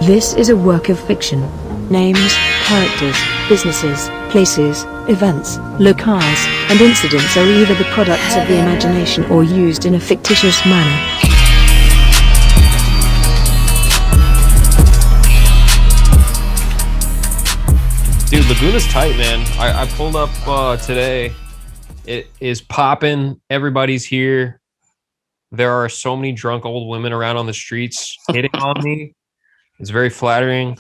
This is a work of fiction. Names, characters, businesses, places, events, locales, and incidents are either the products of the imagination or used in a fictitious manner. Dude, Laguna's tight, man. I pulled up today. It is popping. Everybody's here. There are so many drunk old women around on the streets hitting on me. It's very flattering.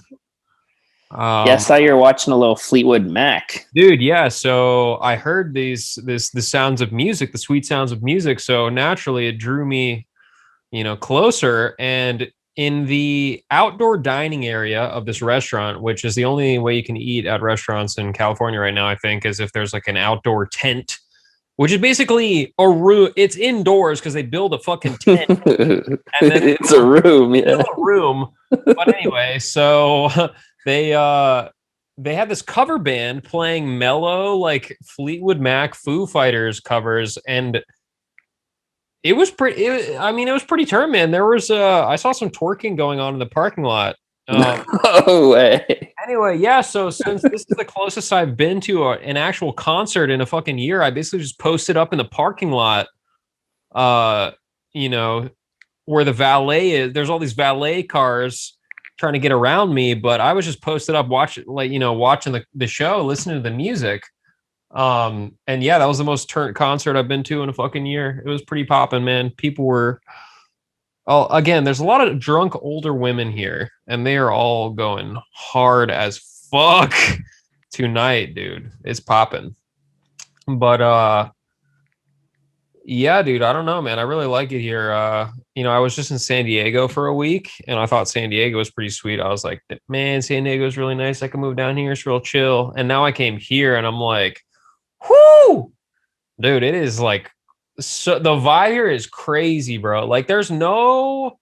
I saw you were watching a little Fleetwood Mac. Dude, yeah. So I heard the sounds of music, the sweet sounds of music. So naturally it drew me, closer. And in the outdoor dining area of this restaurant, which is the only way you can eat at restaurants in California right now, I think, is if there's like an outdoor tent, which is basically a room. It's indoors because they build a fucking tent. And then it's a room, yeah. A room. But anyway, so they had this cover band playing mellow, like Fleetwood Mac, Foo Fighters covers, and it was pretty. It was pretty turn, man. There was I saw some twerking going on in the parking lot. No way. Anyway, yeah. So since this is the closest I've been to an actual concert in a fucking year, I basically just posted up in the parking lot. Where the valet is. There's all these valet cars trying to get around me, but I was just posted up watching the show, listening to the music. And yeah, that was the most turnt concert I've been to in a fucking year. It was pretty popping, man. People were again, there's a lot of drunk older women here, and they are all going hard as fuck tonight, dude. It's popping. But yeah, dude, I don't know, man. I really like it here. I was just in San Diego for a week, and I thought San Diego was pretty sweet. I was like, man, San Diego is really nice. I can move down here. It's real chill. And now I came here, and I'm like, whoo, dude, it is like, so the vibe here is crazy, bro. Like, there's no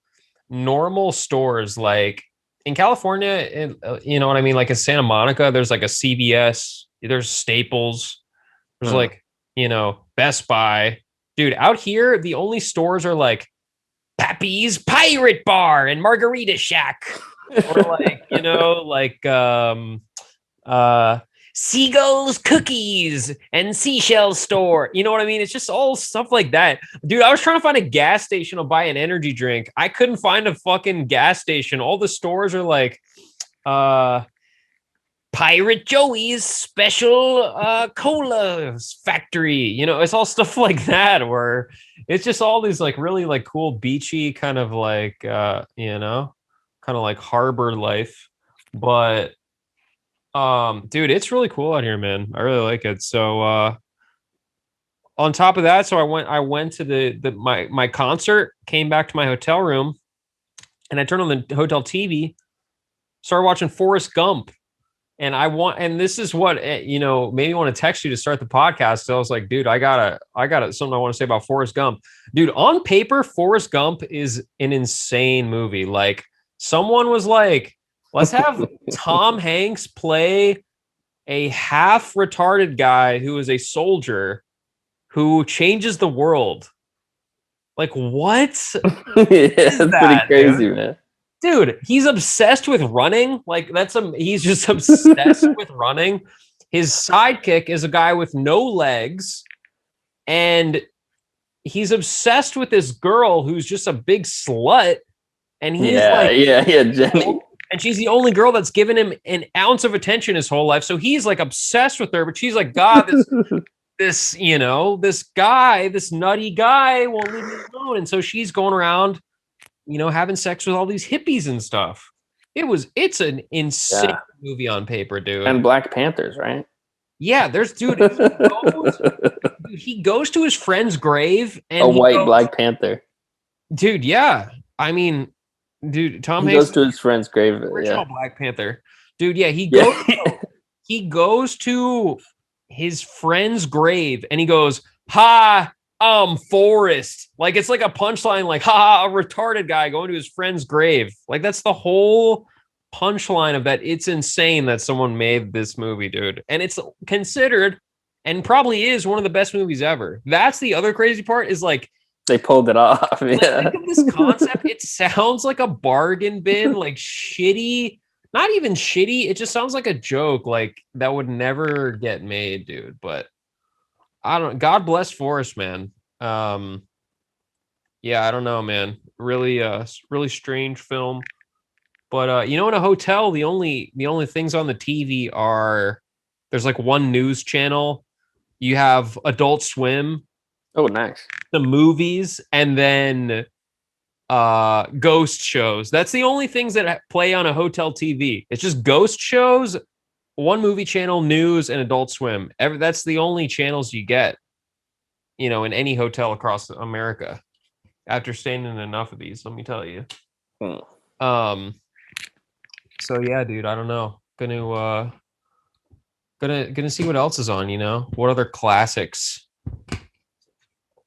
normal stores. Like in California, you know what I mean? Like in Santa Monica, there's like a CVS, there's Staples, there's like, Best Buy. Dude, out here, the only stores are like Pappy's Pirate Bar and Margarita Shack. Or like, Seagull's Cookies and Seashell Store. You know what I mean? It's just all stuff like that. Dude, I was trying to find a gas station to buy an energy drink. I couldn't find a fucking gas station. All the stores are like, Pirate Joey's special cola factory. It's all stuff like that where it's just all these like really like cool beachy kind of like kind of like harbor life. But dude, it's really cool out here, man. I really like it. So on top of that, so I went to my concert, came back to my hotel room, and I turned on the hotel TV, started watching Forrest Gump. And this is what, made me want to text you to start the podcast. So I was like, dude, I got something I want to say about Forrest Gump. Dude, on paper, Forrest Gump is an insane movie. Like, someone was like, let's have Tom Hanks play a half retarded guy who is a soldier who changes the world. Like, what? It's pretty crazy, dude? Man. Dude, he's obsessed with running. Like, he's just obsessed with running. His sidekick is a guy with no legs, and he's obsessed with this girl who's just a big slut. And he's Jenny. And she's the only girl that's given him an ounce of attention his whole life. So he's like obsessed with her, but she's like, God, this nutty guy won't leave me alone. And so she's going around, having sex with all these hippies and stuff. It's an insane movie on paper, dude. And Black Panthers, right? Yeah, he goes to his friend's grave and a white Black Panther. Dude, yeah. I mean, dude, Tom Hanks goes to his friend's grave. Original Black Panther. Dude, yeah, he goes to his friend's grave and he goes, "Ha, Forrest." Like, it's like a punchline, like, ha, a retarded guy going to his friend's grave. Like, that's the whole punchline of that. It's insane that someone made this movie, dude. And it's considered, and probably is, one of the best movies ever. That's the other crazy part, is like, They pulled it off. Like, Yeah. think of this concept. It sounds like a bargain bin, like shitty. Not even shitty. It just sounds like a joke, like that would never get made, dude. But I don't. God bless Forrest, man. Yeah, I don't know, man. Really, really strange film. But in a hotel, the only things on the TV are there's like one news channel. You have Adult Swim, Oh, nice. the movies, and then ghost shows. That's the only things that play on a hotel TV. It's just ghost shows, one movie channel, news, and Adult Swim. That's the only channels you get, in any hotel across America. After staying in enough of these, let me tell you. So yeah, dude, I don't know. Gonna see what else is on, What other classics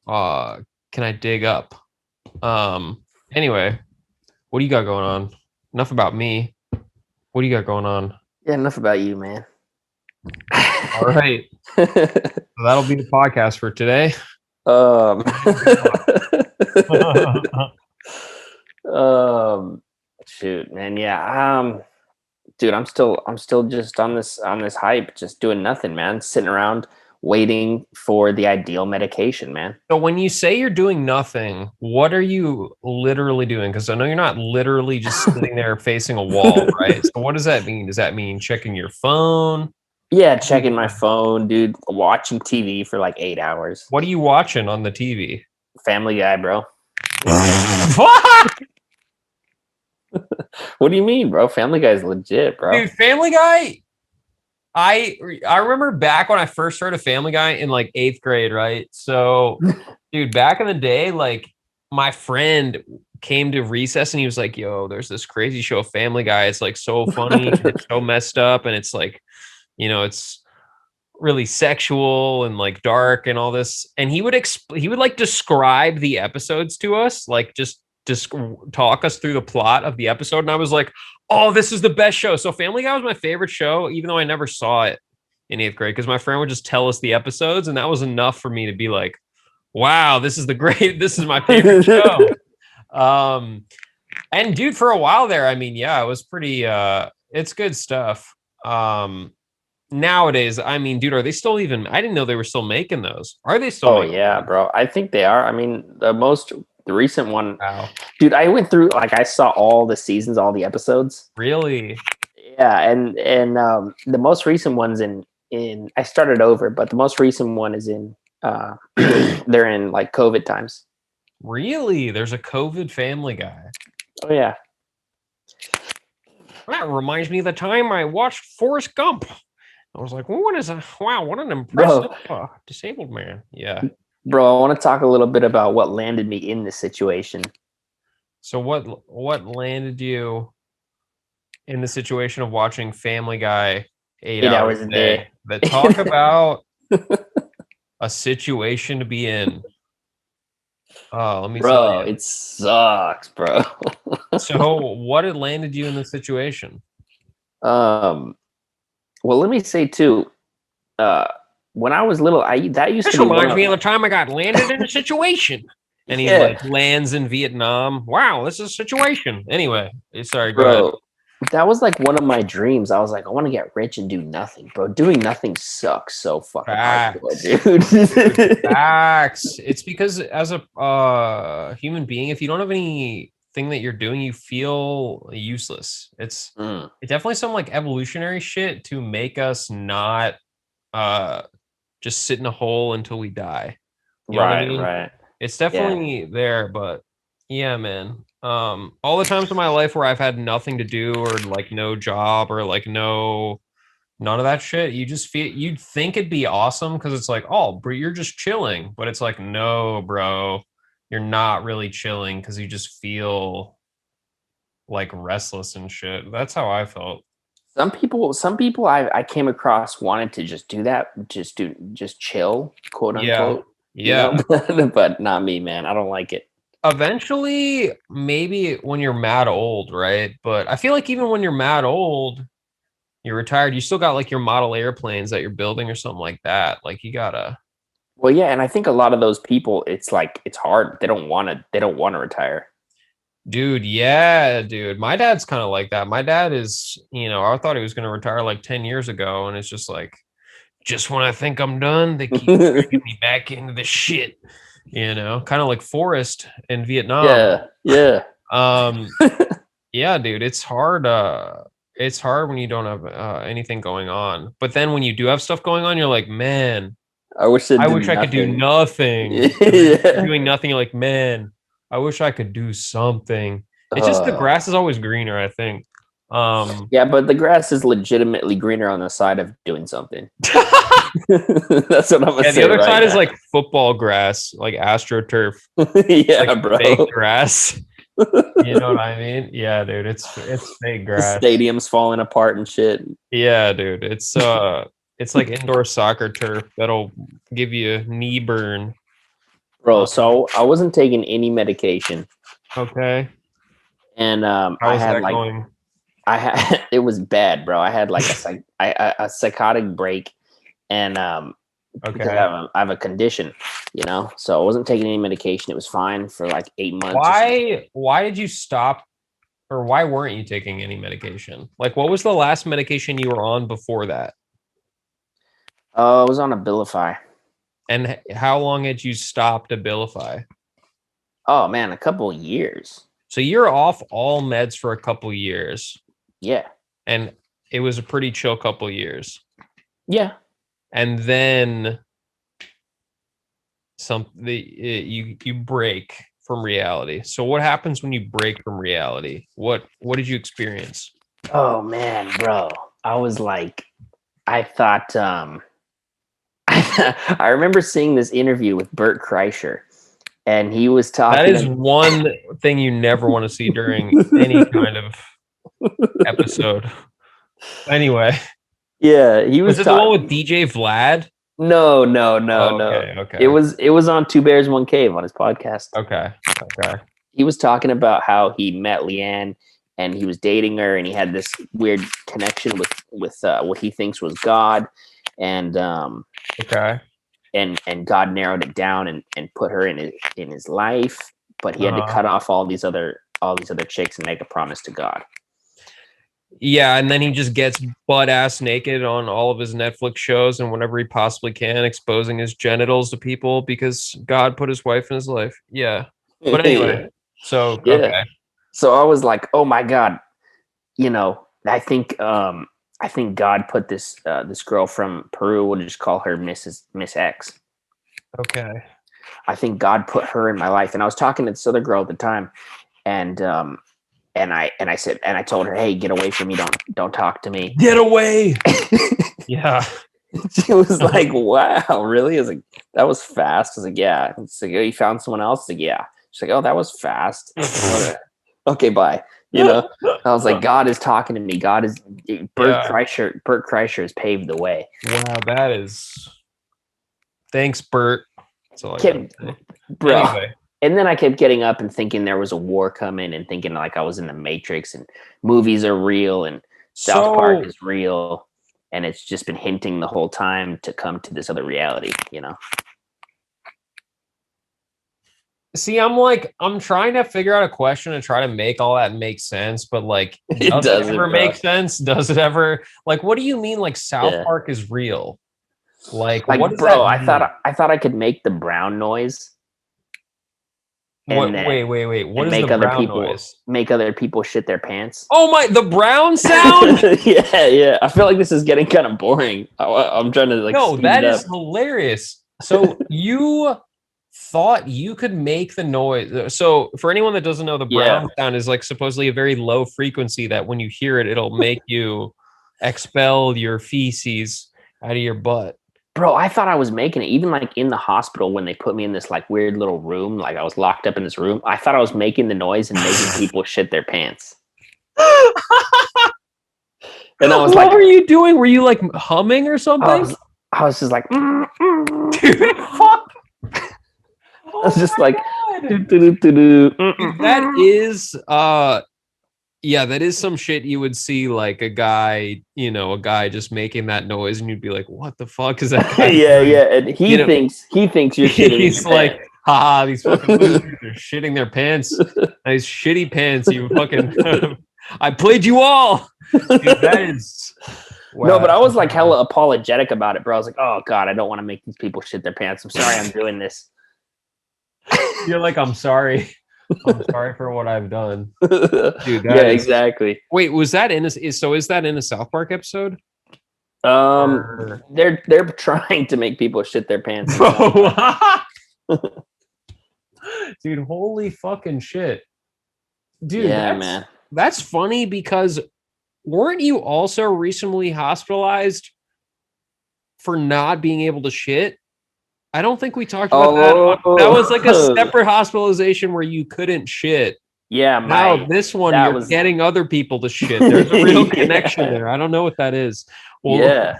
can I dig up? Anyway, what do you got going on? Enough about me. What do you got going on? Yeah, enough about you, man. All right. So that'll be the podcast for today. Shoot, man. Yeah. Dude, I'm still just on this hype, just doing nothing, man. Sitting around waiting for the ideal medication, man. So when you say you're doing nothing, what are you literally doing? Because I know you're not literally just sitting there facing a wall, right? So what does that mean? Does that mean checking your phone? Yeah, checking my phone, dude. Watching TV for like 8 hours. What are you watching on the TV? Family Guy, bro. What? What do you mean, bro? Family Guy's legit, bro. Dude, Family Guy. I remember back when I first heard of Family Guy in like 8th grade, right? So, dude, back in the day, like my friend came to recess and he was like, "Yo, there's this crazy show, Family Guy. It's like so funny, and it's so messed up, and it's like, it's really sexual and like dark and all this." And he would like describe the episodes to us, like just talk us through the plot of the episode. And I was like, "Oh, this is the best show." So Family Guy was my favorite show, even though I never saw it in 8th grade, because my friend would just tell us the episodes, and that was enough for me to be like, "Wow, this is my favorite show." And dude, for a while there, I mean, yeah, it was pretty it's good stuff. Nowadays, I mean, dude, are they still even? I didn't know they were still making those. Are they still? Oh yeah, bro. I think they are. I mean, the recent one, wow. Dude, I went through, like, I saw all the seasons, all the episodes. Really? Yeah, and the most recent one's in I started over, but the most recent one is in they're in like COVID times. Really? There's a COVID Family Guy. Oh yeah. That reminds me of the time I watched Forrest Gump. I was like, what an impressive disabled man. Yeah. Bro, I want to talk a little bit about what landed me in this situation. So what landed you in the situation of watching Family Guy 8 hours a day? That talk about a situation to be in. Oh, let me tell you. It sucks, bro. So what had landed you in the situation? Well, let me say too, when I was little, that used this to be reminds me of the time I got landed in a situation. And he like lands in Vietnam. Wow, this is a situation. Anyway, sorry, go ahead. That was like one of my dreams. I was like, I want to get rich and do nothing, bro. Doing nothing sucks so fucking hardcore, dude. Facts. It's because as a human being, if you don't have anything that you're doing, you feel useless. It's definitely some like evolutionary shit to make us not just sit in a hole until we die. You know what I mean? Right. It's definitely there, but yeah, man. All the times in my life where I've had nothing to do or like no job or like none of that shit, you'd think it'd be awesome because it's like, oh, bro, you're just chilling, but it's like, no, bro, you're not really chilling because you just feel like restless and shit. That's how I felt. Some people I came across wanted to just do that, just chill, quote unquote. Yeah. But not me, man. I don't like it. Eventually, maybe when you're mad old, right? But I feel like even when you're mad old, you're retired, you still got like your model airplanes that you're building or something like that. Like you gotta Well, yeah, and I think a lot of those people, it's like it's hard. They don't want to. They don't want to retire. Dude, yeah, dude. My dad's kind of like that. My dad is, I thought he was going to retire like 10 years ago. And it's just like, just when I think I'm done, they keep dragging me back into the shit, kind of like Forrest in Vietnam. Yeah, yeah. Um, yeah, dude, it's hard. It's hard when you don't have anything going on. But then when you do have stuff going on, you're like, man, I wish I wish I could do nothing. And then Yeah. doing nothing, you're like, man, I wish I could do something. It's just the grass is always greener, I think. Yeah, but the grass is legitimately greener on the side of doing something. That's what I'm gonna say. The other right side now. is like football grass, like AstroTurf. Yeah, like bro. fake grass. You know what I mean? Yeah, dude. It's fake grass. The stadium's falling apart and shit. Yeah, dude. It's like indoor soccer turf that'll give you a knee burn. Bro, so I wasn't taking any medication. Okay. And How I was had that like going? I had it was bad, bro. I had like a psychotic break, and because Okay. I have a condition, so I wasn't taking any medication. It was fine for like 8 months. or something. Why did you stop, or why weren't you taking any medication? Like, what was the last medication you were on before that? I was on Abilify. And how long had you stopped Abilify? Oh man, a couple of years. So you're off all meds for a couple years, Yeah. and it was a pretty chill couple years. Yeah. And then you break from reality. So what happens when you break from reality? What did you experience? Oh man, bro. I was like, I thought I remember seeing this interview with Bert Kreischer, and he was talking. That is one thing you never want to see during any kind of episode. Anyway. Yeah, he was it the one with DJ Vlad? No. Okay. It was on Two Bears One Cave on his podcast. Okay. He was talking about how he met Leanne and he was dating her, and he had this weird connection with what he thinks was God, and okay. And God narrowed it down and put her in his life, but he had to cut off all these other chicks and make a promise to God. Yeah, and then he just gets butt ass naked on all of his Netflix shows and whenever he possibly can, exposing his genitals to people because God put his wife in his life. Yeah. But anyway, so yeah. Okay. So I was like, oh my God, I think God put this girl from Peru, we'll just call her Miss X. Okay. I think God put her in my life. And I was talking to this other girl at the time, and I said, and I told her, hey, get away from me, don't talk to me. Get away. Yeah. She was like, wow, really? I was like, that was fast. I was like, yeah. It's like, oh, you found someone else? Like, yeah. She's like, oh, that was fast. Okay, bye. I was like, God is talking to me. God is Bert Kreischer has paved the way. Wow, that is. Thanks, Bert. That's all I gotta say. Bro. Anyway. And then I kept getting up and thinking there was a war coming, and thinking like I was in the Matrix, and movies are real, and South Park is real, and it's just been hinting the whole time to come to this other reality, See, I'm trying to figure out a question and try to make all that make sense, but like, does it ever make sense? Does it ever, like, what do you mean, like, South Park is real? Like what does bro, that mean? I thought I could make the brown noise. What, wait. What is make the other brown people noise? Make other people shit their pants. Oh my, the brown sound? Yeah. I feel like this is getting kind of boring. I'm trying to like. No, that is hilarious. So you thought you could make the noise. So for anyone that doesn't know, the brown sound is like supposedly a very low frequency that when you hear it, it'll make you expel your feces out of your butt. Bro, I thought I was making it. Even like in the hospital when they put me in this like weird little room, like I was locked up in this room, I thought I was making the noise and making people shit their pants. And I was what were you doing? Were you like humming or something? I was just like, Dude, fuck. I was just like, that is Yeah, that is some shit you would see, like a guy just making that noise, and you'd be like, "What the fuck is that guy Yeah, doing?" yeah. And he You know, thinks you're shitting in he's your like, pants. "Ha, these fucking losers are shitting their pants. These shitty pants, you fucking." I played you all. Dude, that is. No, Wow, but I that's was like incredible. hella apologetic about it, bro. I was like, oh God, I don't want to make these people shit their pants. I'm sorry I'm doing this. You're like, I'm sorry. I'm sorry for what I've done. Dude, Yeah, that is. exactly. Wait, was that in a is that in a South Park episode? Um, Or they're trying to make people shit their pants. In South bro. Park. Dude, holy fucking shit. Dude, Yeah, man. that's funny because weren't you also recently hospitalized for not being able to shit? I don't think we talked about that. That was like a Oh, separate hospitalization where you couldn't shit. yeah, Now this one, that you're was getting other people to shit. There's a real connection yeah, there. I don't know what that is. Well, yeah.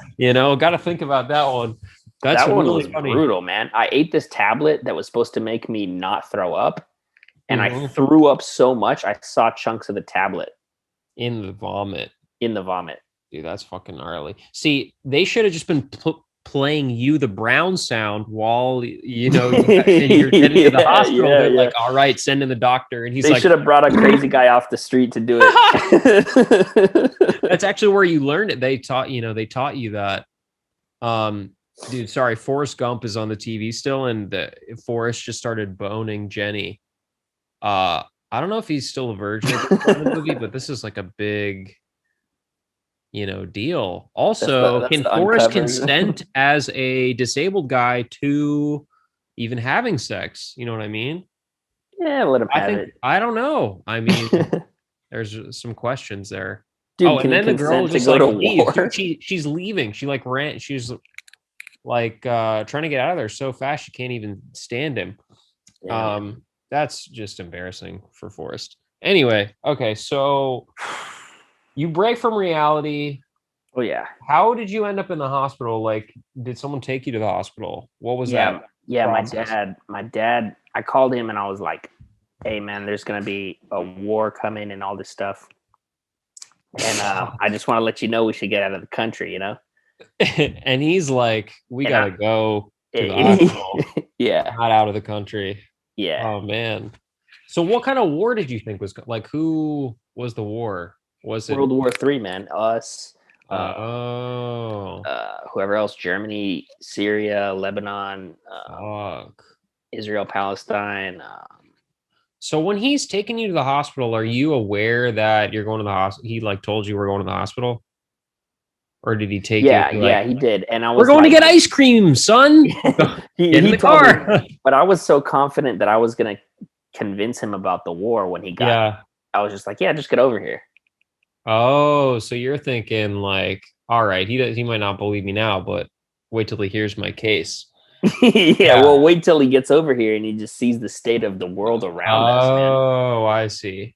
got to think about that one. That's That one really was funny. brutal, man. I ate this tablet that was supposed to make me not throw up, and I Mhm. threw up so much I saw chunks of the tablet In the vomit. in the vomit. Dude, that's fucking gnarly. See, they should have just been playing you the brown sound while and you're getting to the hospital. Yeah, They're yeah. like, "All right, send in the doctor," and he's They like, should have brought a crazy guy off the street to do it. "That's actually where you learned it." They taught you that. Dude, sorry, Forrest Gump is on the TV still, and Forrest just started boning Jenny. I don't know if he's still a virgin at this point in the movie, but this is like a big deal. Also, That's can the Forrest uncovered. consent as a disabled guy to even having sex? You know what I mean? Yeah, let him I have think it. I don't know. I mean, there's some questions there. Dude, Oh, can and he then the girl consent to just go like to leaves. war? Dude, she's leaving. She like ran. She's like trying to get out of there so fast she can't even stand him. Yeah, man. That's just embarrassing for Forrest. Anyway, okay, so you break from reality. Oh yeah. How did you end up in the hospital? Like, did someone take you to the hospital? What was Yeah, that yeah, process? my dad, I called him and I was like, "Hey man, there's going to be a war coming and all this stuff. And I just want to let you know we should get out of the country, you know?" And he's like, "We And gotta go to the hospital, yeah. not out of the country." Yeah. Oh man. So what kind of war did you think was like? Who was the war? Was it? World War III, man. Us, Oh, whoever else, Germany, Syria, Lebanon, fuck. Israel, Palestine. So when he's taking you to the hospital, are you aware that you're going to the hospital? He like told you we're going to the hospital, or did he take you and Yeah, be yeah, like, he did. And I "We're was going to like, get ice cream, son. Get in he the told me, car." but I was so confident that I was going to convince him about the war when he got, Yeah. I was just like, yeah, just get over here. Oh, so you're thinking like, all right, he might not believe me now, but wait till he hears my case. Yeah, Yeah. well, wait till he gets over here and he just sees the state of the world around us, man. Oh, I see.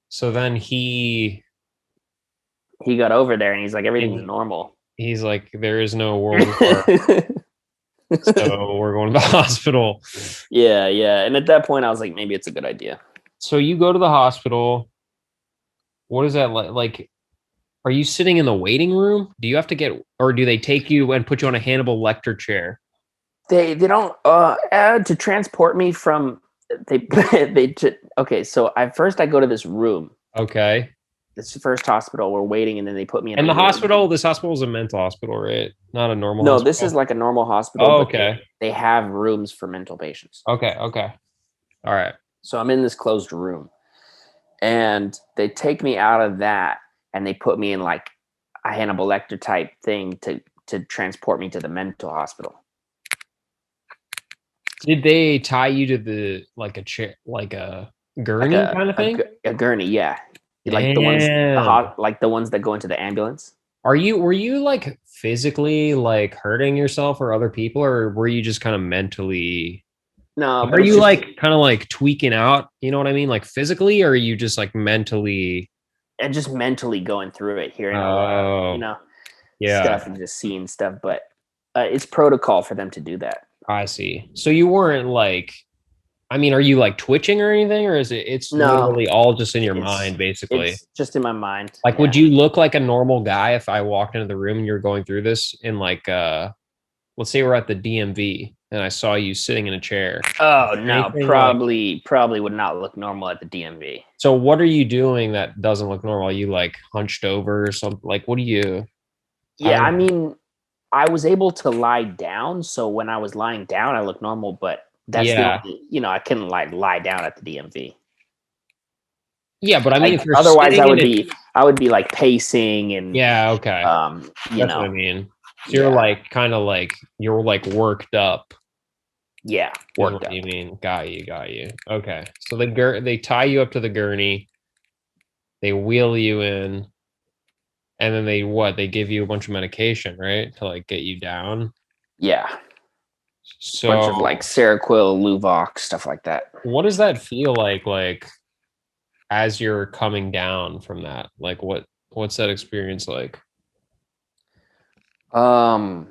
So then He got over there and he's like, everything's and normal. he's like, there is no world war, so we're going to the hospital. Yeah, yeah. And at that point, I was like, maybe it's a good idea. So you go to the hospital. What is that like? Like, are you sitting in the waiting room? Do you have to get, or do they take you and put you on a Hannibal Lecter chair? They don't to transport me from they okay. So I go to this room, Okay. this first hospital. We're waiting, and then they put me in And a the room. hospital, this hospital is a mental hospital, right? Not a normal No, this hospital. is like a normal hospital, Oh, but okay. they have rooms for mental patients. Okay. Okay. All right. So I'm in this closed room, and they take me out of that, and they put me in like a Hannibal Lecter type thing to transport me to the mental hospital. Did they tie you to the like a chair, like a gurney kind of thing? A gurney, yeah, like Damn. the ones that go into the ambulance. Were you like physically like hurting yourself or other people, or were you just kind of mentally? No, Are but it's you just like kind of like tweaking out? You know what I mean? Like physically, or are you just like mentally? and just mentally going through it, hearing a lot of Oh, yeah, stuff and just seeing stuff. But it's protocol for them to do that. I see. So you weren't like I mean, are you like twitching or anything, or is it's No, literally all just in your mind, basically? It's just in my mind. Like, would you look like a normal guy if I walked into the room and you're going through this in like, let's say we're at the DMV and I saw you sitting in a chair? Oh no, Anything probably would not look normal at the DMV. So what are you doing that doesn't look normal? Are you like hunched over or something? Like, what do you? Yeah, I mean, I was able to lie down, so when I was lying down, I looked normal. But that's the only, I couldn't lie down at the DMV. Yeah, but I mean, Like, if you're otherwise, I would be like pacing and yeah, okay, that's what I mean. So you're like kind of like you're like worked up. Yeah, Worked up. You mean? Got you. Okay, so they tie you up to the gurney, they wheel you in, and then they give you a bunch of medication, right, to like get you down. Yeah. So bunch of like Seroquel, Luvox, stuff like that. What does that feel like as you're coming down from that? Like what's that experience like? I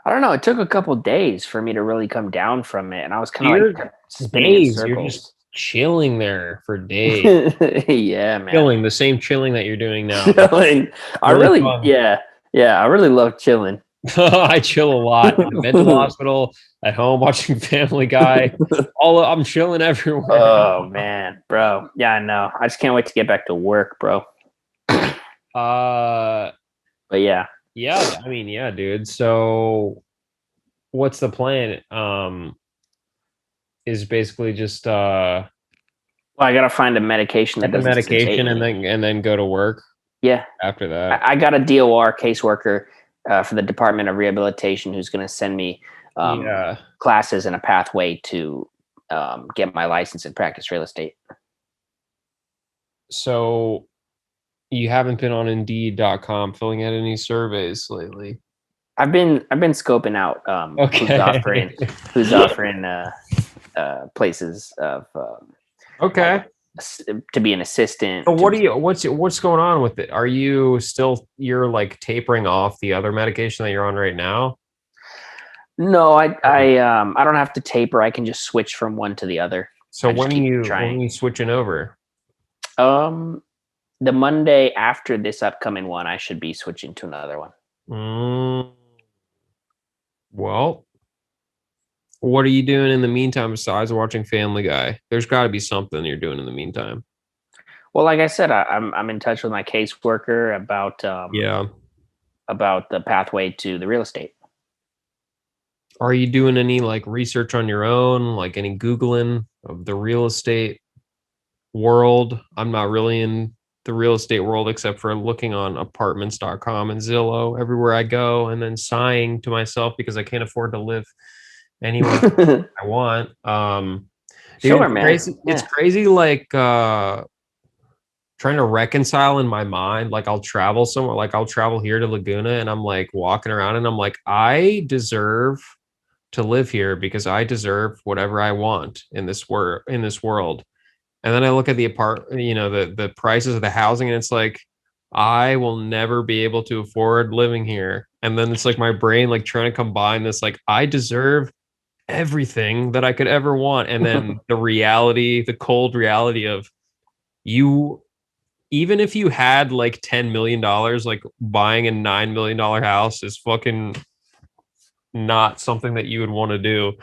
don't know. It took a couple days for me to really come down from it, and I was kind of like spinning in circles. You're just chilling there for days. Yeah, man. Chilling, the same chilling that you're doing now. Chilling. I really love chilling. I chill a lot in the mental hospital, at home watching Family Guy. I'm chilling everywhere. Oh man, bro. Yeah, I know. I just can't wait to get back to work, bro. But yeah. Yeah, I mean, yeah, dude. So what's the plan? Is basically just well, I gotta find a medication that doesn't medication and then go to work. Yeah. After that. I got a DOR caseworker for the Department of Rehabilitation who's gonna send me classes and a pathway to get my license and practice real estate. So you haven't been on Indeed.com filling out any surveys lately? I've been scoping out who's offering places of to be an assistant. So what's going on with it? Are you you're like tapering off the other medication that you're on right now? No, I don't have to taper. I can just switch from one to the other. So when are you switching over? The Monday after this upcoming one, I should be switching to another one. Well, what are you doing in the meantime besides watching Family Guy? There's got to be something you're doing in the meantime. Well, like I said, I'm in touch with my caseworker about the pathway to the real estate. Are you doing any like research on your own, like any Googling of the real estate world? I'm not really in the real estate world except for looking on apartments.com and Zillow everywhere I go, and then sighing to myself because I can't afford to live anywhere I want. Dude, sure, man. It's crazy like trying to reconcile in my mind. Like I'll travel somewhere, like I'll travel here to Laguna, and I'm like walking around and I'm like, I deserve to live here because I deserve whatever I want in this world. And then I look at the the prices of the housing, and it's like, I will never be able to afford living here. And then it's like my brain like trying to combine this, like I deserve everything that I could ever want. And then the cold reality of you, even if you had like $10 million, like buying a $9 million house is fucking not something that you would want to do.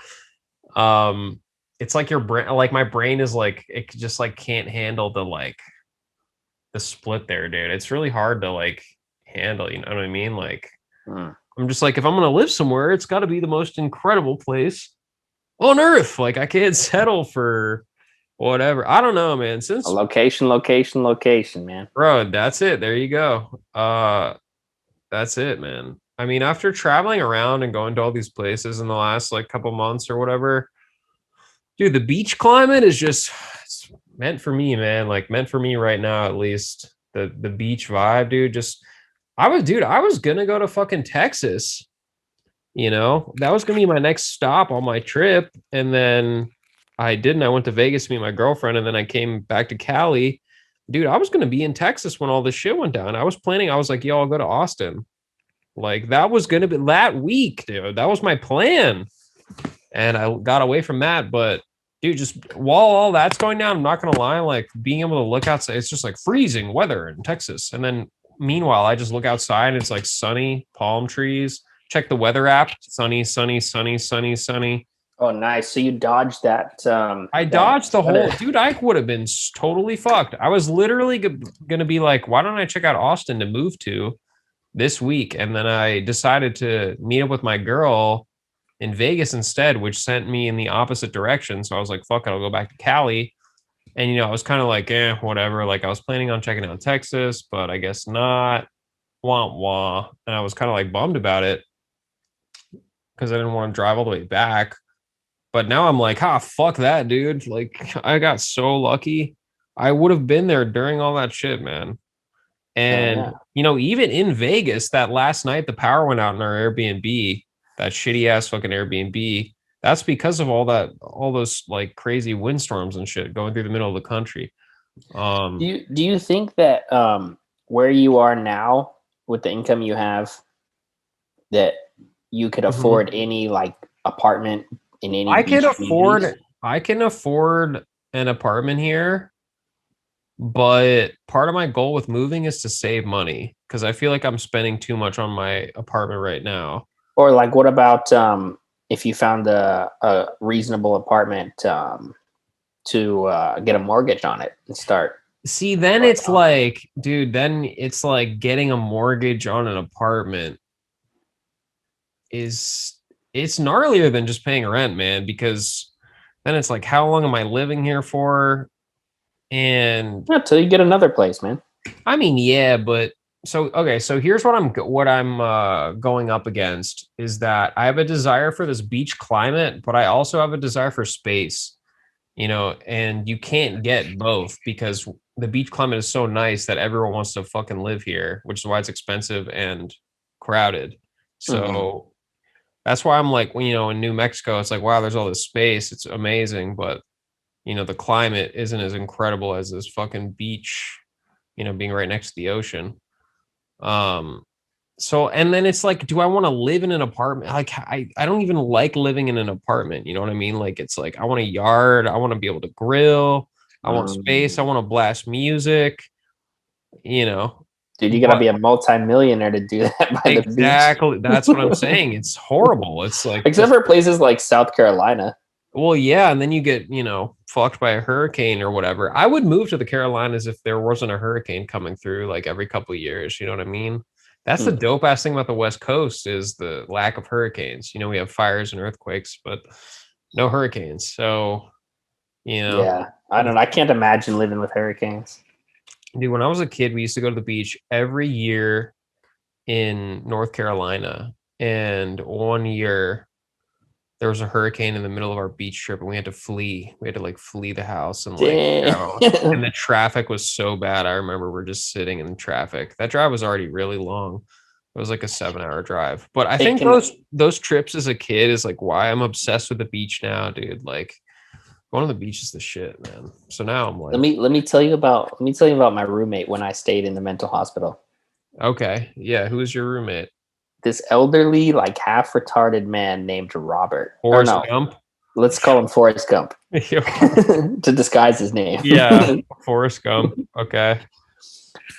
It's like your brain, like my brain is like, it just like can't handle the split there, dude. It's really hard to like handle, you know what I mean? Like, I'm just like, if I'm going to live somewhere, it's got to be the most incredible place on earth. Like I can't settle for whatever. I don't know, man. Since location, man. Bro, that's it. There you go. That's it, man. I mean, after traveling around and going to all these places in the last like couple months or whatever, dude, the beach climate is just it's meant for me, man. Like meant for me right now, at least. The beach vibe, dude. I was gonna go to fucking Texas. You know, that was gonna be my next stop on my trip. And then I didn't. I went to Vegas to meet my girlfriend, and then I came back to Cali. Dude, I was gonna be in Texas when all this shit went down. I was like, yo, I'll go to Austin. Like that was gonna be that week, dude. That was my plan. and I got away from that. But dude, just while all that's going down, I'm not gonna lie, like being able to look outside, it's just like freezing weather in Texas. And then meanwhile, I just look outside and it's like sunny, palm trees. Check the weather app, sunny, sunny, sunny, sunny, sunny. Oh, nice. So you dodged that. I that dodged the whole weather. dude. I would have been totally fucked. I was literally gonna be like, why don't I check out Austin to move to this week? And then I decided to meet up with my girl in Vegas instead, which sent me in the opposite direction. So I was like, fuck it, I'll go back to Cali. And I was kind of like, whatever. Like I was planning on checking out Texas, but I guess not. Wah wah. And I was kind of like bummed about it because I didn't want to drive all the way back. But now I'm like, fuck that, dude. Like I got so lucky. I would have been there during all that shit, man. And even in Vegas, that last night the power went out in our Airbnb, that shitty ass fucking Airbnb. That's because of all those like crazy windstorms and shit going through the middle of the country. Do you think that where you are now with the income you have, that you could afford any like apartment in any? I can afford an apartment here, but part of my goal with moving is to save money because I feel like I'm spending too much on my apartment right now. Or like, what about if you found a reasonable apartment to get a mortgage on it and start? See, then it's like, dude, then it's like getting a mortgage on an apartment it's gnarlier than just paying rent, man, because then it's like, how long am I living here for? And until you get another place, man. I mean, yeah, but so here's what I'm going up against is that I have a desire for this beach climate, but I also have a desire for space, and you can't get both because the beach climate is so nice that everyone wants to fucking live here, which is why it's expensive and crowded. So that's why I'm like, in New Mexico, it's like, wow, there's all this space. It's amazing, but the climate isn't as incredible as this fucking beach, being right next to the ocean. So, and then it's like, do I want to live in an apartment? Like, I don't even like living in an apartment. You know what I mean? Like, it's like, I want a yard. I want to be able to grill. I want space. I want to blast music, Dude, you gotta be a multi-millionaire to do that by the beach. Exactly. That's what I'm saying. It's horrible. It's like, except for places like South Carolina. Well, yeah, and then you get, fucked by a hurricane or whatever. I would move to the Carolinas if there wasn't a hurricane coming through like every couple of years. You know what I mean? That's the dope ass thing about the West Coast is the lack of hurricanes. We have fires and earthquakes, but no hurricanes. So, Yeah, I don't know. I can't imagine living with hurricanes. Dude, when I was a kid, we used to go to the beach every year in North Carolina. And one year there was a hurricane in the middle of our beach trip and we had to flee. We had to like flee the house and and the traffic was so bad. I remember we're just sitting in traffic. That drive was already really long. It was like a 7-hour drive. But I think those trips as a kid is like why I'm obsessed with the beach now, dude. Like going to the beach is the shit, man. So now I'm like, let me tell you about my roommate when I stayed in the mental hospital. Okay. Yeah. Who is your roommate? This elderly, like half retarded man named Robert. Forrest Gump? Let's call him Forrest Gump to disguise his name. Yeah, Forrest Gump. Okay.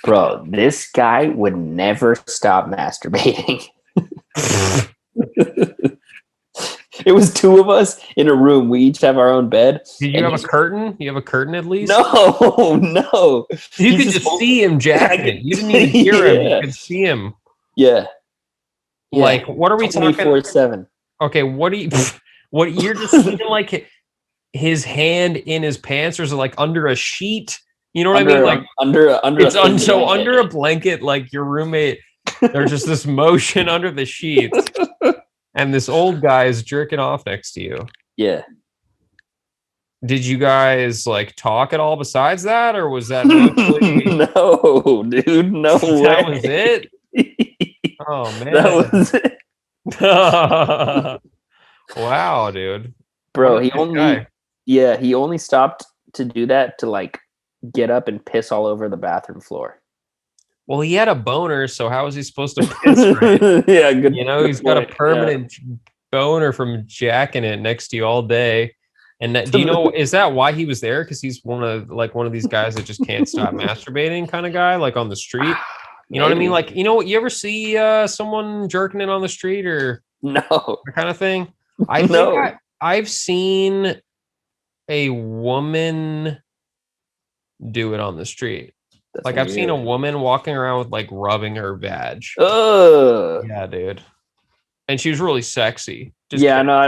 Bro, this guy would never stop masturbating. It was two of us in a room. We each have our own bed. Did you have a curtain? You have a curtain at least? No. You could just see him jacking it. You didn't even hear him. You could see him. Yeah. Like, what are we talking? 24/7. Okay, what you're just seeing like his hand in his pants or is it like under a sheet? You know what I mean? Like under a blanket, like your roommate, there's just this motion under the sheets. And this old guy is jerking off next to you. Yeah. Did you guys like talk at all besides that, or was that mostly... No, dude, no way. That was it? Oh man. That was it. Wow, dude. Bro, he only stopped to do that to like get up and piss all over the bathroom floor. Well, he had a boner, so how was he supposed to piss right? Yeah, good. He's got a permanent boner from jacking it next to you all day. And that, do you know, is that why he was there? Because he's one of these guys that just can't stop masturbating kind of guy, like on the street. You know what I mean? Like, you know, you ever see someone jerking it on the street or No. that kind of thing? I think I've seen a woman do it on the street. That's like weird. I've seen a woman walking around with like rubbing her vag. Ugh. Yeah, dude. And she was really sexy. Just Yeah, no,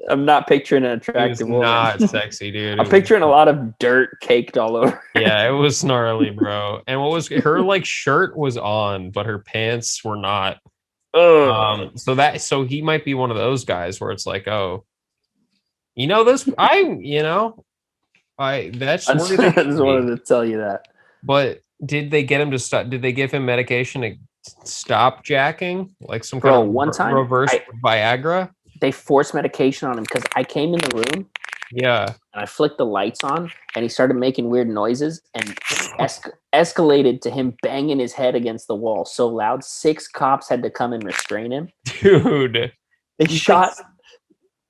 I'm not picturing an attractive woman. Not sexy, dude. I'm picturing a lot of dirt caked all over. Yeah, it was gnarly, bro. And what was her like shirt was on, but her pants were not. So he might be one of those guys where it's like, oh, you know this. I just wanted to tell you that. But did they get him to stop? Did they give him medication to stop jacking, like some kind of one time reverse Viagra? They forced medication on him because I came in the room. Yeah. And I flicked the lights on, and he started making weird noises, and escalated to him banging his head against the wall so loud. 6 cops had to come and restrain him. Dude,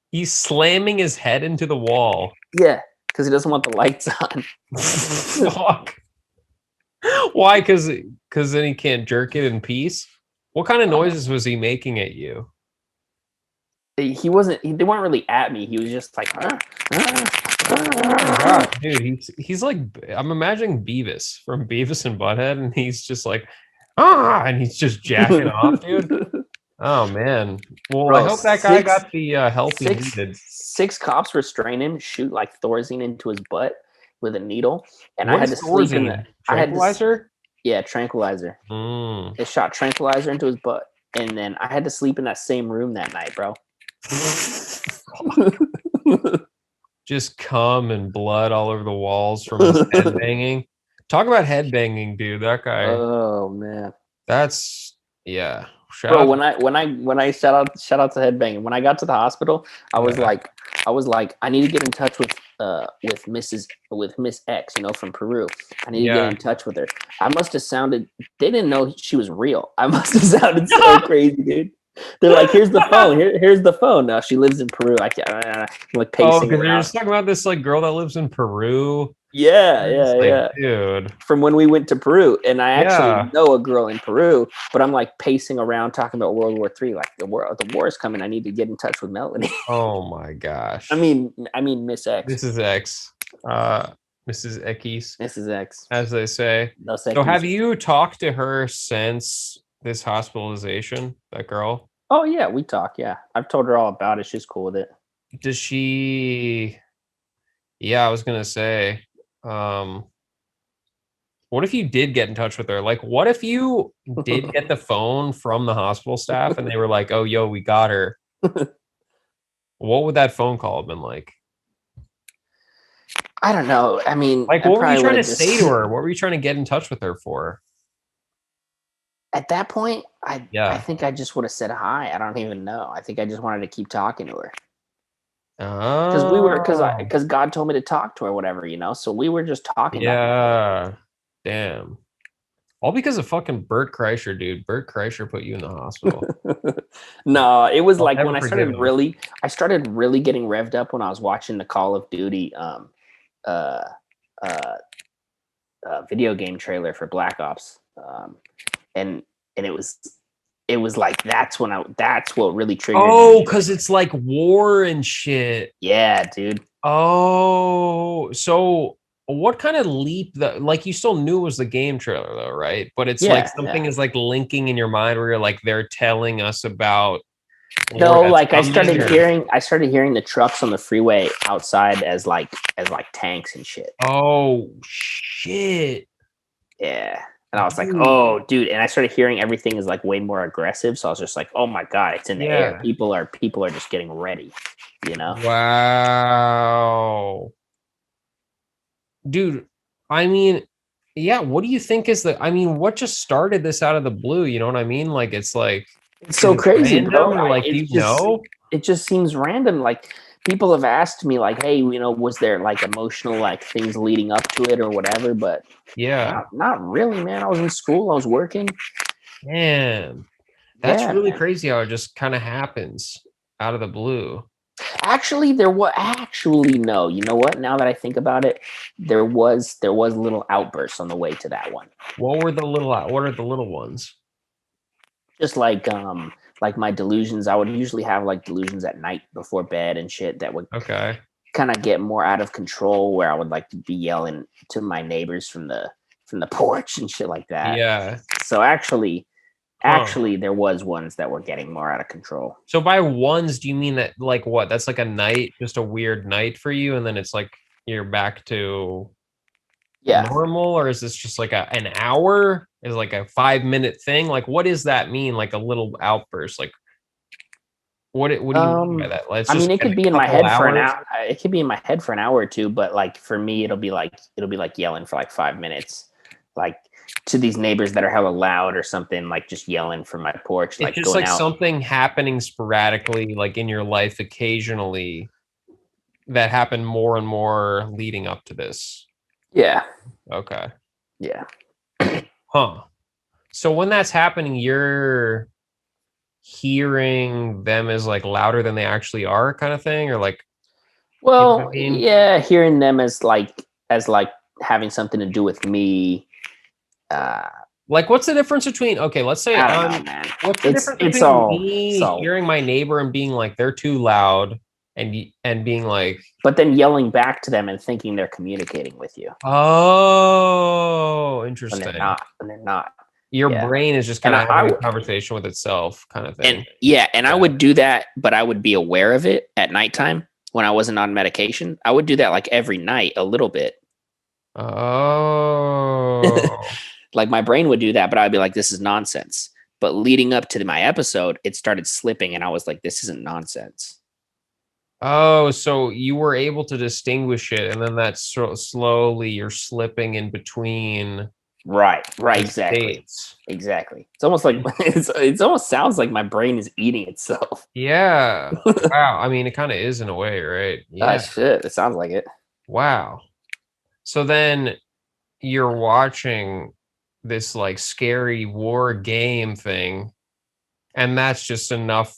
He's slamming his head into the wall. Yeah, because he doesn't want the lights on. Fuck. Why? Because then he can't jerk it in peace. What kind of noises was he making at you? He wasn't. They weren't really at me. He was just like, God, dude. He's like, I'm imagining Beavis from Beavis and Butthead, and he's just like, and he's just jacking off, dude. Oh man. Well, bro, I hope that guy got the help he needed. 6 cops restrained him, shoot like Thorazine into his butt with a needle, and I had to sleep in the tranquilizer. Tranquilizer. They shot tranquilizer into his butt, and then I had to sleep in that same room that night, bro. Just cum and blood all over the walls from his head banging. Talk about head banging, dude. That guy. Oh man. That's Bro, when I shout out to headbanging. When I got to the hospital, I was like, I need to get in touch with Miss X, from Peru. I need to get in touch with her. I must have sounded. They didn't know she was real. I must have sounded so crazy, dude. They're like, here's the phone. Here's the phone. Now she lives in Peru. I'm like pacing around. Because you're just talking about this like girl that lives in Peru. Yeah, dude. From when we went to Peru, and I actually know a girl in Peru, but I'm like pacing around talking about World War III. Like the war is coming. I need to get in touch with Melanie. Oh my gosh. I mean, Miss X. Mrs. X. Mrs. Ekis. Mrs. X, as they say. So have you talked to her since this hospitalization? That girl? Oh yeah, we talk. Yeah, I've told her all about it. She's cool with it. Does she? Yeah, I was gonna say. What if you did get in touch with her? Like, what if you did get the phone from the hospital staff and they were like, "Oh, yo, we got her." What would that phone call have been like? I don't know. I mean, like, what were you trying to say to her? What were you trying to get in touch with her for? At that point, I think I just would have said hi. I don't even know. I think I just wanted to keep talking to her. Because God told me to talk to her, whatever, so we were just talking. Damn, all because of fucking Bert Kreischer, dude. Bert Kreischer put you in the hospital. No, it was like when I started really getting revved up when I was watching the Call of Duty video game trailer for Black Ops, and it was like that's what really triggered me. Oh, because it's like war and shit. Yeah, dude. Oh, so what kind of leap that, like, you still knew it was the game trailer though, right? But it's like something is like linking in your mind where you're like, they're telling us about. No, like I started hearing the trucks on the freeway outside as like tanks and shit. Oh shit. Yeah. And I was like, oh, dude. And I started hearing everything is like way more aggressive. So I was just like, oh my God, it's in the air. People are just getting ready, Wow. Dude, I mean, what do you think is what just started this out of the blue? You know what I mean? Like, it's like, it's so crazy, bro. Or like, it just seems random. Like, people have asked me, like, hey, was there like emotional like things leading up to it or whatever? But not really, man. I was in school. I was working. Man, that's really crazy how it just kind of happens. out of the blue. Actually, no. You know what? Now that I think about it, there was little outbursts on the way to that one. What are the little ones? Just like my delusions. I would usually have like delusions at night before bed and shit that would Okay. kind of get more out of control, where I would like to be yelling to my neighbors from the porch and shit like that. Yeah. So actually Huh. there was ones that were getting more out of control. So by ones, do you mean that like what? That's like a night, just a weird night for you, and then it's like you're back to Yeah. normal, or is this just like an hour? Is like a 5-minute thing? Like what does that mean? Like a little outburst? Like what do you mean by that? Let's I just mean, it get could a be in my couple head for an hours? hour. It could be in my head for an hour or two, but like for me, it'll be like yelling for like 5 minutes, like to these neighbors that are hella loud or something, like just yelling from my porch, It's like just going like out. something happening sporadically, like in your life occasionally, that happened more and more leading up to this. Yeah, Okay. yeah. Huh. So when that's happening, you're hearing them as like louder than they actually are, kind of thing, or like, you know what Well, I mean? yeah, hearing them as like having something to do with me. Uh, Like, what's the difference between, okay, let's say I don't know, man. what's the difference It's between all me so. hearing my neighbor and being like they're too loud and being like, But then yelling back to them and thinking they're communicating with you oh, when interesting. they're not. Your Yeah. brain is just And kind of I having a conversation with itself, kind of thing. I would do that, but I would be aware of it at nighttime when I wasn't on medication. I would do that like every night a little bit. Oh. Like my brain would do that, but I'd be like, this is nonsense. But leading up to my episode, it started slipping and I was like, this isn't nonsense. Oh, so you were able to distinguish it, and then that's slowly you're slipping in between Right, the exactly. states. Exactly. It's almost like it almost sounds like my brain is eating itself. Yeah. Wow. I mean, it kind of is in a way, right? Ah, Yeah. shit. It sounds like it. Wow. So then you're watching this like scary war game thing, and that's just enough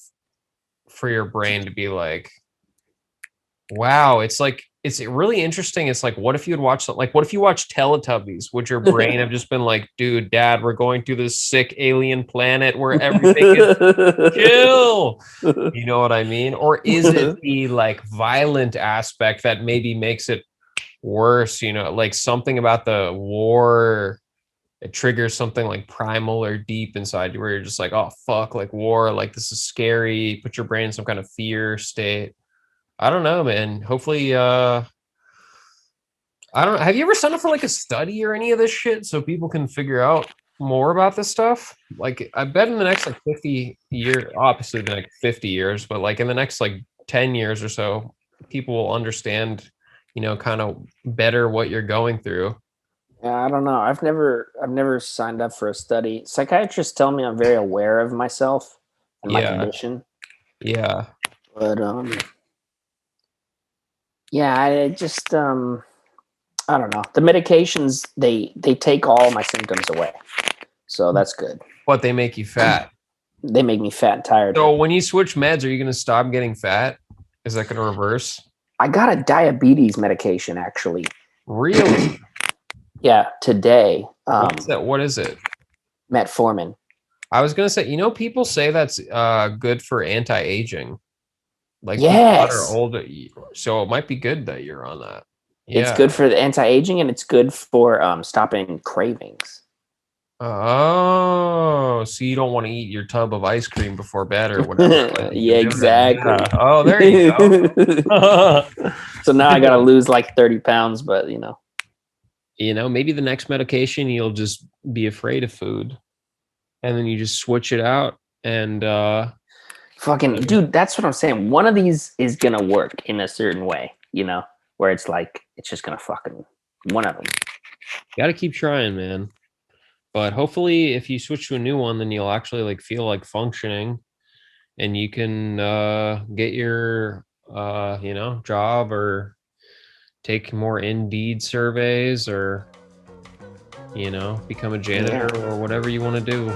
for your brain to be like, wow, it's like it's really interesting. It's like, what if you had watched like what if you watched Teletubbies? Would your brain have just been like, dude, dad, we're going to this sick alien planet where everything is chill? You know what I mean? Or is it the like violent aspect that maybe makes it worse? You know, like something about the war, it triggers something like primal or deep inside you where you're just like, oh fuck, like war, like this is scary. Put your brain in some kind of fear state. I don't know, man. Hopefully, I don't know. Have you ever signed up for like a study or any of this shit so people can figure out more about this stuff? Like, I bet in the next like 50 years, obviously the next 50 years, but like in the next like 10 years or so, people will understand, you know, kind of better what you're going through. Yeah, I don't know. I've never signed up for a study. Psychiatrists tell me I'm very aware of myself and my Yeah. condition. Yeah. But yeah, I just I don't know. The medications they take all my symptoms away. So that's good. But they make you fat. They make me fat and tired. So when you switch meds, are you going to stop getting fat? Is that going to reverse? I got a diabetes medication actually. Really? Yeah, today. What's that? What is it? Metformin. I was gonna say, you know, people say that's good for anti-aging. Like people that are Yes. older, so it might be good that you're on that. It's Yeah. good for the anti-aging and it's good for stopping cravings. Oh, so you don't want to eat your tub of ice cream before bed or whatever. Like Yeah, you're doing it. exactly. Yeah. Oh, there you go. So now I got to lose like 30 pounds, but you know. You know, maybe the next medication you'll just be afraid of food, and then you just switch it out and Fucking dude, that's what I'm saying. One of these is gonna work in a certain way, you know, where it's like it's just gonna fucking one of them. got to keep trying, man. But hopefully, if you switch to a new one, then you'll actually like feel like functioning, and you can get your you know, job or take more Indeed surveys or you know, become a janitor or whatever you want to do.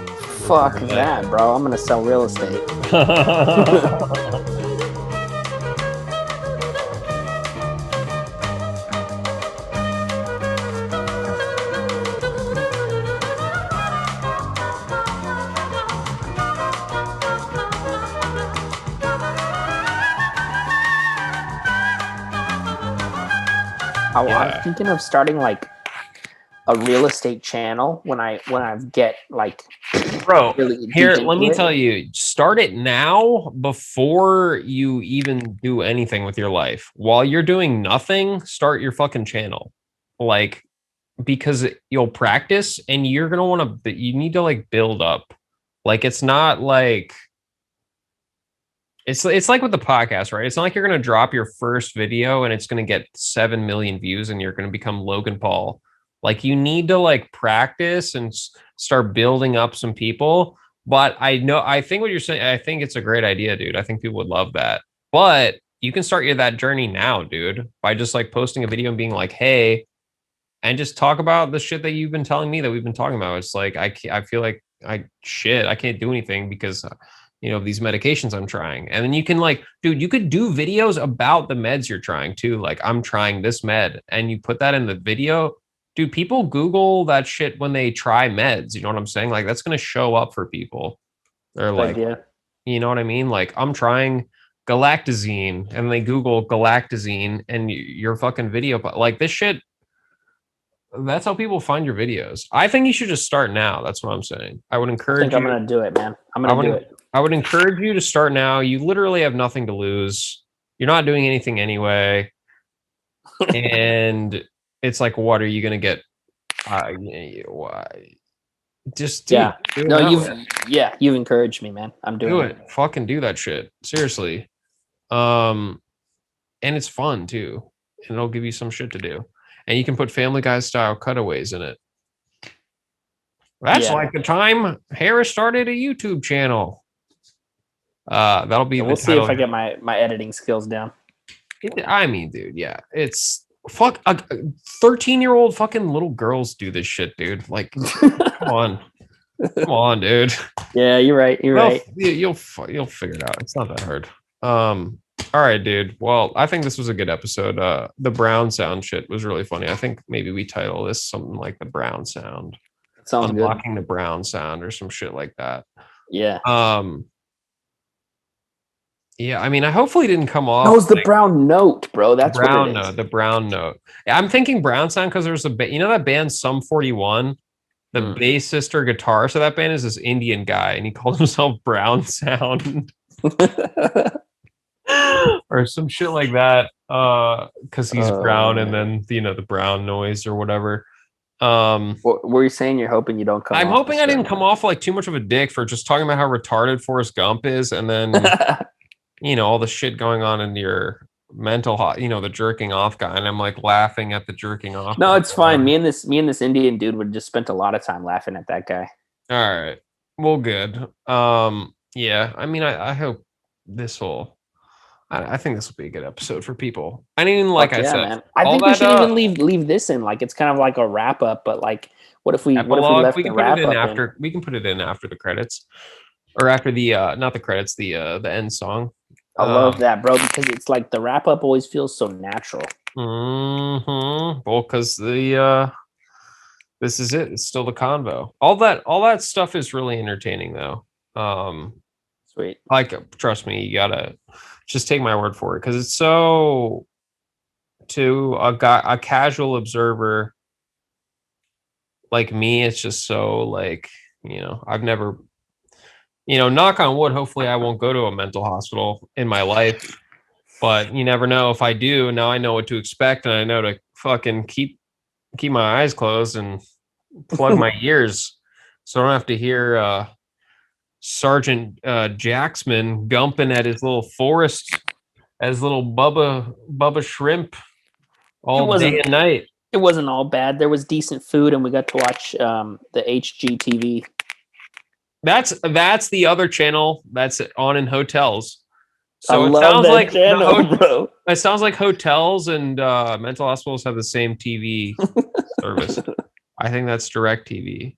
Fuck that, bro. I'm gonna sell real estate. I'm thinking of starting like a real estate channel when I get like Bro, really here, deep let me into it. tell you, start it now before you even do anything with your life. While you're doing nothing, start your fucking channel. Like, because you'll practice and you're going to want to, you need to like build up. Like, it's not like, it's like with the podcast, right? It's not like you're going to drop your first video and it's going to get 7 million views and you're going to become Logan Paul. Like, you need to like practice and start building up some people. But I think what you're saying, I think it's a great idea, dude. I think people would love that. But you can start that journey now, dude, by just like posting a video and being like, hey, and just talk about the shit that you've been telling me that we've been talking about. It's like, I feel like I can't do anything because these medications I'm trying. And then you can like, dude, you could do videos about the meds you're trying too. Like, I'm trying this med, and you put that in the video. Dude, people Google that shit when they try meds. You know what I'm saying? Like, that's going to show up for people. They're like, you know what I mean? Like, I'm trying galactazine, and they Google galactazine and your fucking video. Like, this shit, that's how people find your videos. I think you should just start now. That's what I'm saying. I would encourage you. I'm going to do it, man. I'm going to do it. I would encourage you to start now. You literally have nothing to lose. You're not doing anything anyway. And it's like, what are you going to get? Just do it. No, you've encouraged me, man. I'm doing it. Fucking do that shit. Seriously. And it's fun too. And it'll give you some shit to do. And you can put Family Guy style cutaways in it. That's like the time Harris started a YouTube channel. That'll be. We'll see if I get my editing skills down. I mean, dude, yeah, it's fuck. 13-year-old fucking little girls do this shit, dude. Like, come on, dude. Yeah, you're right. You'll figure it out. It's not that hard. All right, dude. Well, I think this was a good episode. The brown sound shit was really funny. I think maybe we title this something like the brown sound. Sounds good. Unlocking the brown sound or some shit like that. Yeah. Yeah, I mean, I hopefully didn't come off. That was the brown note, bro. That's brown what it is. note. The brown note. Yeah, I'm thinking brown sound because there's that band Sum 41. The bassist or guitarist of that band is this Indian guy, and he called himself Brown Sound. Or some shit like that, because he's brown, and then the brown noise or whatever. What were you saying? You're hoping you don't come. I'm hoping I didn't come off like too much of a dick for just talking about how retarded Forrest Gump is, and then all the shit going on in your mental, the jerking off guy, and I'm like laughing at the jerking off. No, it's fine. Me and this Indian dude would just spent a lot of time laughing at that guy. All right, well, good. Yeah, I mean, I hope this will. I think this will be a good episode for people. I mean, like I said, man. I think we should even leave this in. Like, it's kind of like a wrap up. But like, what if we left the wrap up after? We can put it in after the credits, or after the not the credits, the end song. I love that, bro, because it's like the wrap up always feels so natural. Mm-hmm. Well, because this is it. It's still the convo. All that stuff is really entertaining, though. Sweet. Like, trust me, you gotta just take my word for it, because it's so, to a casual observer like me, it's just so like, I've never, knock on wood, hopefully I won't go to a mental hospital in my life, but you never know. If I do, now I know what to expect, and I know to fucking keep my eyes closed and plug my ears so I don't have to hear Sergeant Jacksman gumping at his little Forrest, as little Bubba Shrimp all day and night. It wasn't all bad. There was decent food, and we got to watch the HGTV. That's the other channel that's on in hotels. So it sounds like channel, bro. It sounds like hotels and mental hospitals have the same TV service. I think that's DirecTV.